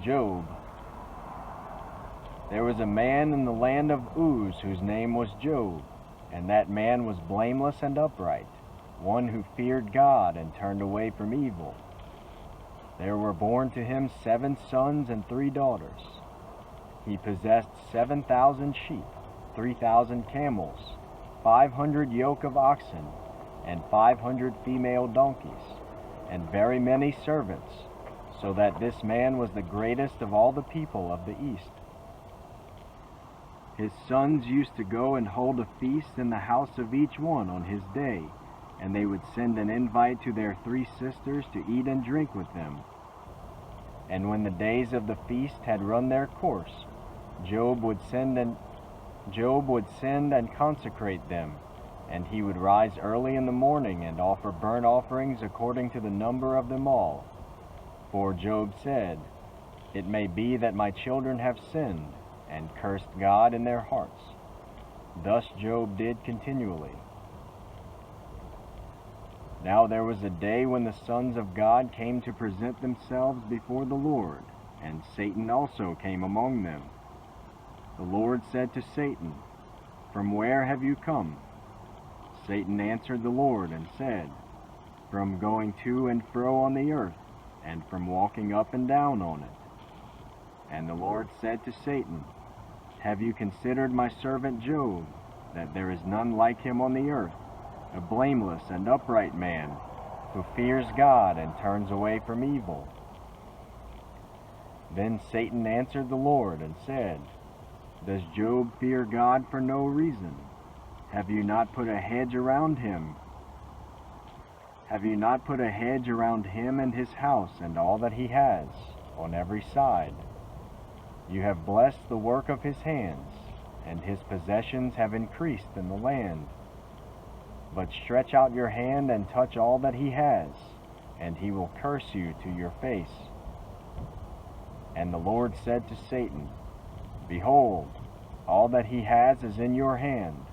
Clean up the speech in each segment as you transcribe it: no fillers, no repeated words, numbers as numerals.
Job. There was a man in the land of Uz whose name was Job, and that man was blameless and upright, one who feared God and turned away from evil. There were born to him 7 sons and 3 daughters. He possessed 7,000 sheep, 3,000 camels, 500 yoke of oxen, and 500 female donkeys, and very many servants, so that this man was the greatest of all the people of the east. His sons used to go and hold a feast in the house of each one on his day, and they would send an invite to their 3 sisters to eat and drink with them. And when the days of the feast had run their course, Job would send and consecrate them, and he would rise early in the morning and offer burnt offerings according to the number of them all. For Job said, "It may be that my children have sinned, and cursed God in their hearts." Thus Job did continually. Now there was a day when the sons of God came to present themselves before the Lord, and Satan also came among them. The Lord said to Satan, "From where have you come?" Satan answered the Lord and said, "From going to and fro on the earth, and from walking up and down on it." And the Lord said to Satan, "Have you considered my servant Job, that there is none like him on the earth, a blameless and upright man, who fears God and turns away from evil?" Then Satan answered the Lord and said, "Does Job fear God for no reason? Have you not put a hedge around him? Have you not put a hedge around him and his house and all that he has, on every side? You have blessed the work of his hands, and his possessions have increased in the land. But stretch out your hand and touch all that he has, and he will curse you to your face." And the Lord said to Satan, "Behold, all that he has is in your hand.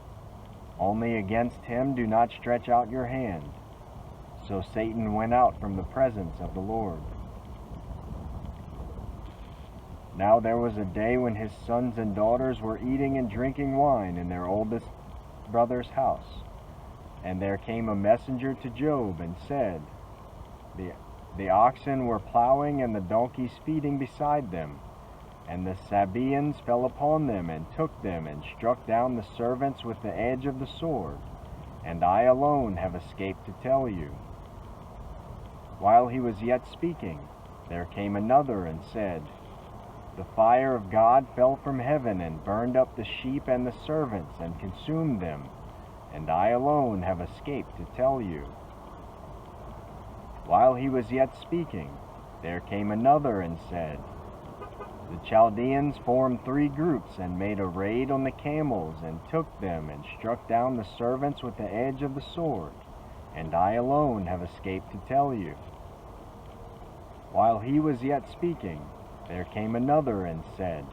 Only against him do not stretch out your hand." So Satan went out from the presence of the Lord. Now there was a day when his sons and daughters were eating and drinking wine in their oldest brother's house. And there came a messenger to Job and said, The oxen were plowing and the donkeys feeding beside them, and the Sabaeans fell upon them and took them and struck down the servants with the edge of the sword, and I alone have escaped to tell you." While he was yet speaking, there came another and said, "The fire of God fell from heaven and burned up the sheep and the servants and consumed them, and I alone have escaped to tell you." While he was yet speaking, there came another and said, "The Chaldeans formed 3 groups and made a raid on the camels and took them and struck down the servants with the edge of the sword, and I alone have escaped to tell you." While he was yet speaking, there came another and said,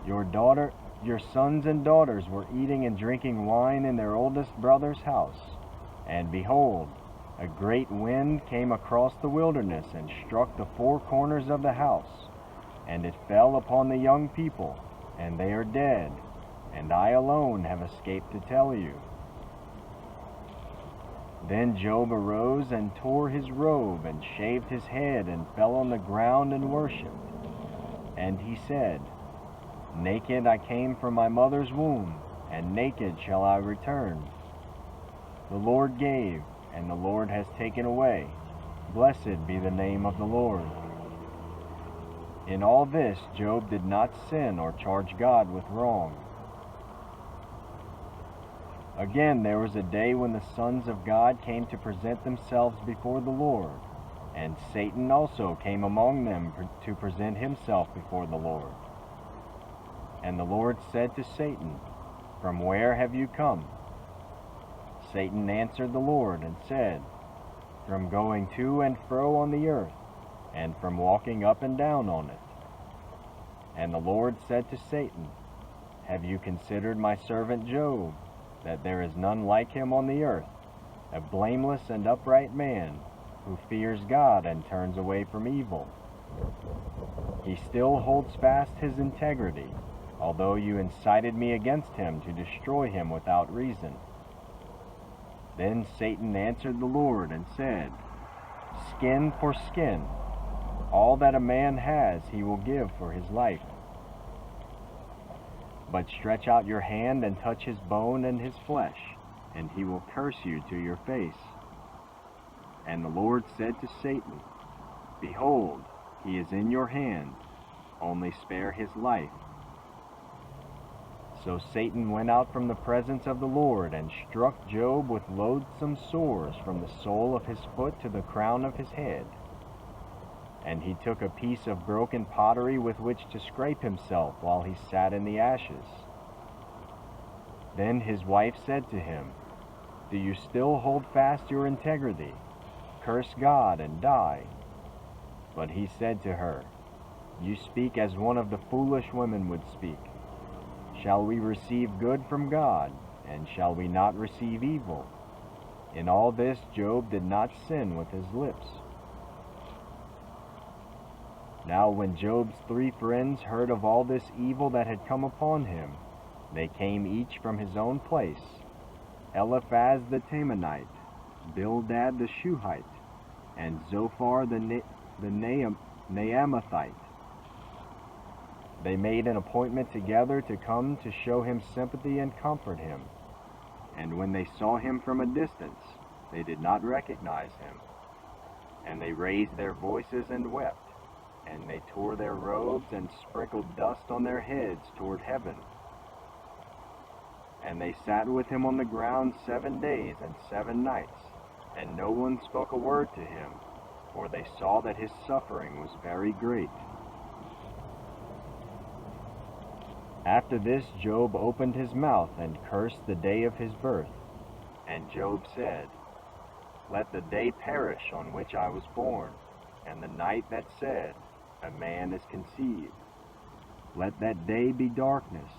Your sons and daughters were eating and drinking wine in their oldest brother's house, and behold, a great wind came across the wilderness and struck the 4 corners of the house, and it fell upon the young people, and they are dead, and I alone have escaped to tell you." Then Job arose and tore his robe and shaved his head and fell on the ground and worshipped. And he said, "Naked I came from my mother's womb, and naked shall I return. The Lord gave, and the Lord has taken away. Blessed be the name of the Lord." In all this Job did not sin or charge God with wrong. Again there was a day when the sons of God came to present themselves before the Lord, and Satan also came among them to present himself before the Lord. And the Lord said to Satan, "From where have you come?" Satan answered the Lord and said, "From going to and fro on the earth, and from walking up and down on it." And the Lord said to Satan, "Have you considered my servant Job, that there is none like him on the earth, a blameless and upright man, who fears God and turns away from evil?" He still holds fast his integrity, although you incited me against him to destroy him without reason. Then Satan answered the Lord and said, Skin for skin, all that a man has he will give for his life. But stretch out your hand and touch his bone and his flesh, and he will curse you to your face. And the Lord said to Satan, Behold, he is in your hand, only spare his life. So Satan went out from the presence of the Lord and struck Job with loathsome sores from the sole of his foot to the crown of his head. And he took a piece of broken pottery with which to scrape himself while he sat in the ashes. Then his wife said to him, Do you still hold fast your integrity? Curse God and die. But he said to her, You speak as one of the foolish women would speak. Shall we receive good from God, and shall we not receive evil? In all this Job did not sin with his lips. Now when Job's 3 friends heard of all this evil that had come upon him, they came each from his own place, Eliphaz the Temanite, Bildad the Shuhite, and Zophar the Naamathite. They made an appointment together to come to show him sympathy and comfort him. And when they saw him from a distance, they did not recognize him. And they raised their voices and wept, and they tore their robes and sprinkled dust on their heads toward heaven. And they sat with him on the ground 7 days and 7 nights, and no one spoke a word to him, for they saw that his suffering was very great. After this, Job opened his mouth and cursed the day of his birth. And Job said, Let the day perish on which I was born, and the night that said, A man is conceived. Let that day be darkness.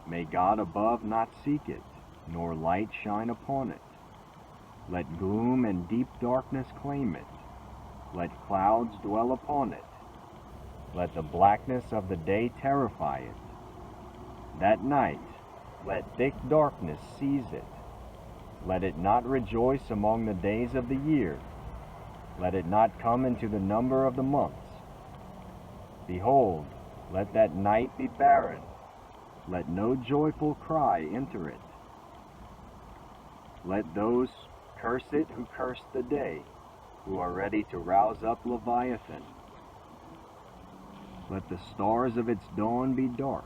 May God above not seek it, nor light shine upon it. Let gloom and deep darkness claim it. Let clouds dwell upon it. Let the blackness of the day terrify it. That night, let thick darkness seize it. Let it not rejoice among the days of the year. Let it not come into the number of the months. Behold, let that night be barren. Let no joyful cry enter it. Let those curse it who curse the day, who are ready to rouse up Leviathan. Let the stars of its dawn be dark.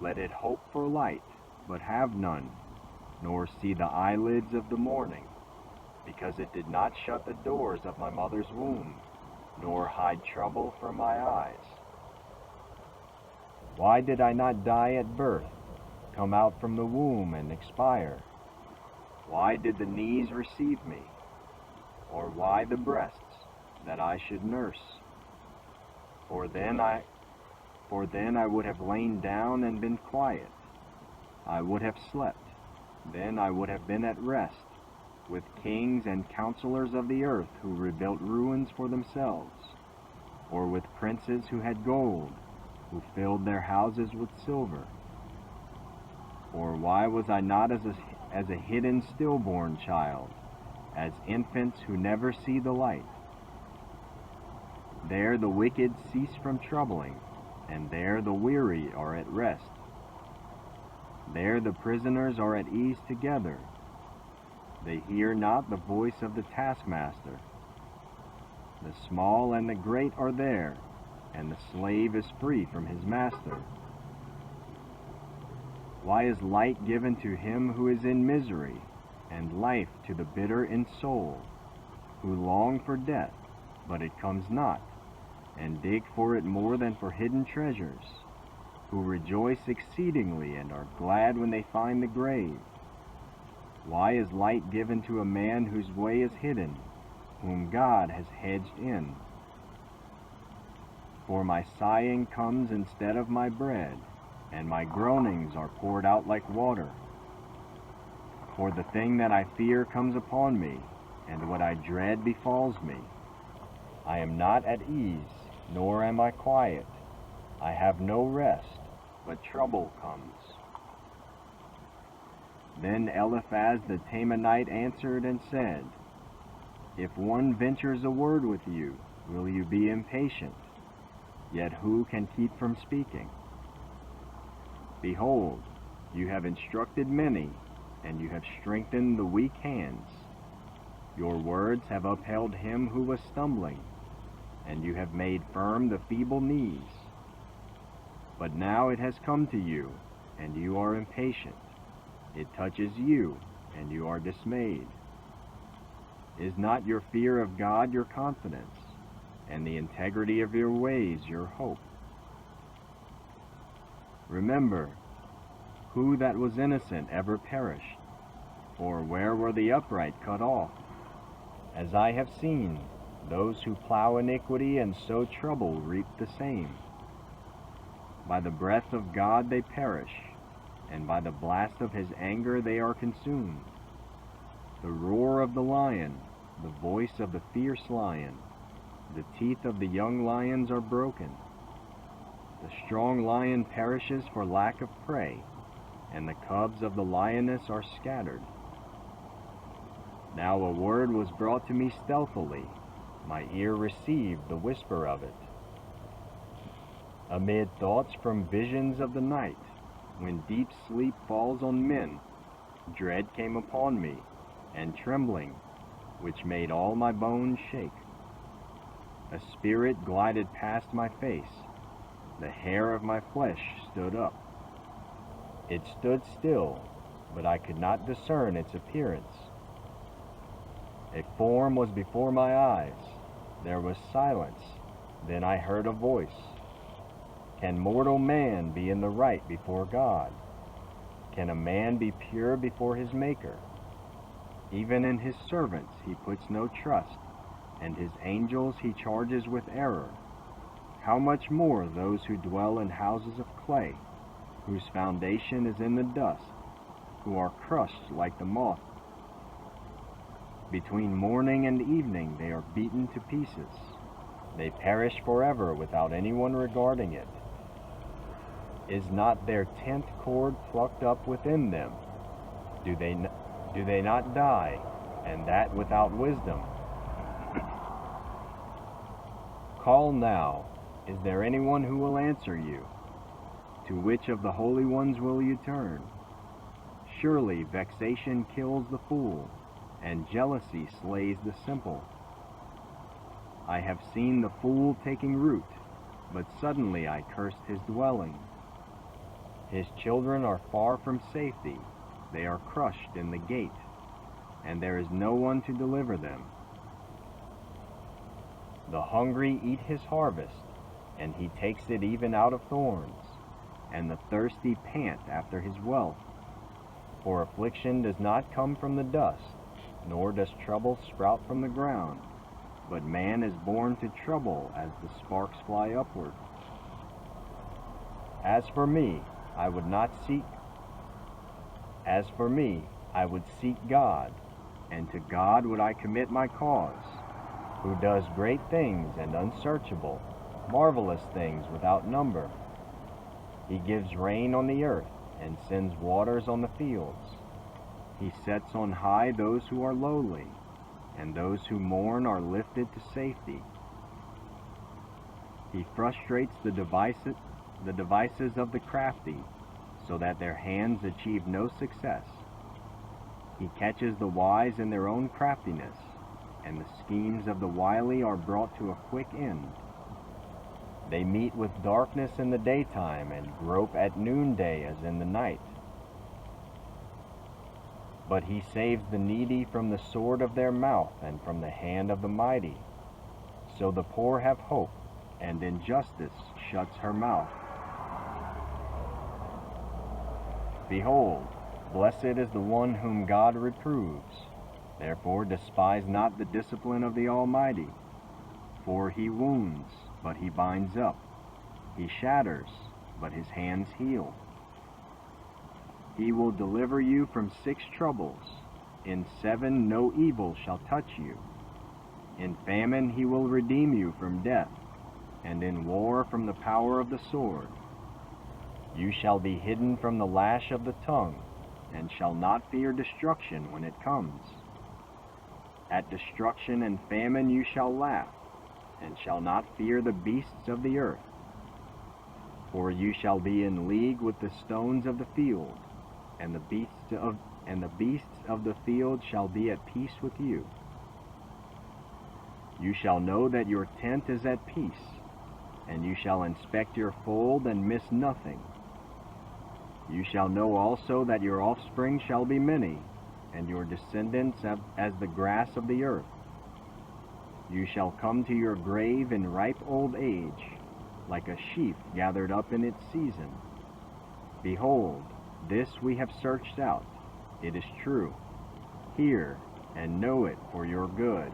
Let it hope for light, but have none, nor see the eyelids of the morning, because it did not shut the doors of my mother's womb, nor hide trouble from my eyes. Why did I not die at birth, come out from the womb and expire? Why did the knees receive me, or why the breasts, that I should nurse? For then I would have lain down and been quiet. I would have slept. Then I would have been at rest, with kings and counselors of the earth who rebuilt ruins for themselves, or with princes who had gold, who filled their houses with silver. Or why was I not as a hidden stillborn child, as infants who never see the light? There the wicked cease from troubling, and there the weary are at rest. There the prisoners are at ease together. They hear not the voice of the taskmaster. The small and the great are there, and the slave is free from his master. Why is light given to him who is in misery, and life to the bitter in soul, who long for death, but it comes not, and dig for it more than for hidden treasures, who rejoice exceedingly and are glad when they find the grave? Why is light given to a man whose way is hidden, whom God has hedged in? For my sighing comes instead of my bread, and my groanings are poured out like water. For the thing that I fear comes upon me, and what I dread befalls me. I am not at ease, nor am I quiet. I have no rest, but trouble comes. Then Eliphaz the Temanite answered and said, If one ventures a word with you, will you be impatient? Yet who can keep from speaking? Behold, you have instructed many, and you have strengthened the weak hands. Your words have upheld him who was stumbling, and you have made firm the feeble knees. But now it has come to you, and you are impatient. It touches you, and you are dismayed. Is not your fear of God your confidence, and the integrity of your ways your hope? Remember, who that was innocent ever perished? Or where were the upright cut off? As I have seen, those who plow iniquity and sow trouble reap the same. By the breath of God they perish, and by the blast of his anger they are consumed. The roar of the lion, the voice of the fierce lion, the teeth of the young lions are broken. The strong lion perishes for lack of prey, and the cubs of the lioness are scattered. Now a word was brought to me stealthily, my ear received the whisper of it. Amid thoughts from visions of the night, when deep sleep falls on men, dread came upon me, and trembling, which made all my bones shake. A spirit glided past my face, the hair of my flesh stood up. It stood still, but I could not discern its appearance. A form was before my eyes, there was silence, then I heard a voice. Can mortal man be in the right before God? Can a man be pure before his Maker? Even in his servants he puts no trust, and his angels he charges with error. How much more those who dwell in houses of clay, whose foundation is in the dust, who are crushed like the moth. Between morning and evening they are beaten to pieces. They perish forever without anyone regarding it. Is not their 10th cord plucked up within them? Do they not die, and that without wisdom? Call now, is there anyone who will answer you? To which of the holy ones will you turn? Surely vexation kills the fool, and jealousy slays the simple. I have seen the fool taking root, but suddenly I cursed his dwelling. His children are far from safety, they are crushed in the gate, and there is no one to deliver them. The hungry eat his harvest, and he takes it even out of thorns, and the thirsty pant after his wealth. For affliction does not come from the dust, nor does trouble sprout from the ground, but man is born to trouble as the sparks fly upward. As for me, I would seek God, and to God would I commit my cause, who does great things and unsearchable, marvelous things without number. He gives rain on the earth, and sends waters on the fields. He sets on high those who are lowly, and those who mourn are lifted to safety. He frustrates the devices of the crafty, so that their hands achieve no success. He catches the wise in their own craftiness, and the schemes of the wily are brought to a quick end. They meet with darkness in the daytime, and grope at noonday as in the night. But he saves the needy from the sword of their mouth, and from the hand of the mighty. So the poor have hope, and injustice shuts her mouth. Behold, blessed is the one whom God reproves. Therefore despise not the discipline of the Almighty. For he wounds, but he binds up. He shatters, but his hands heal. He will deliver you from 6 troubles. In 7 no evil shall touch you. In famine he will redeem you from death, and in war from the power of the sword. You shall be hidden from the lash of the tongue, and shall not fear destruction when it comes. At destruction and famine you shall laugh, and shall not fear the beasts of the earth. For you shall be in league with the stones of the field, and the beasts of the field shall be at peace with you. You shall know that your tent is at peace, and you shall inspect your fold and miss nothing. You shall know also that your offspring shall be many, and your descendants as the grass of the earth. You shall come to your grave in ripe old age, like a sheaf gathered up in its season. Behold, this we have searched out. It is true. Hear and know it for your good.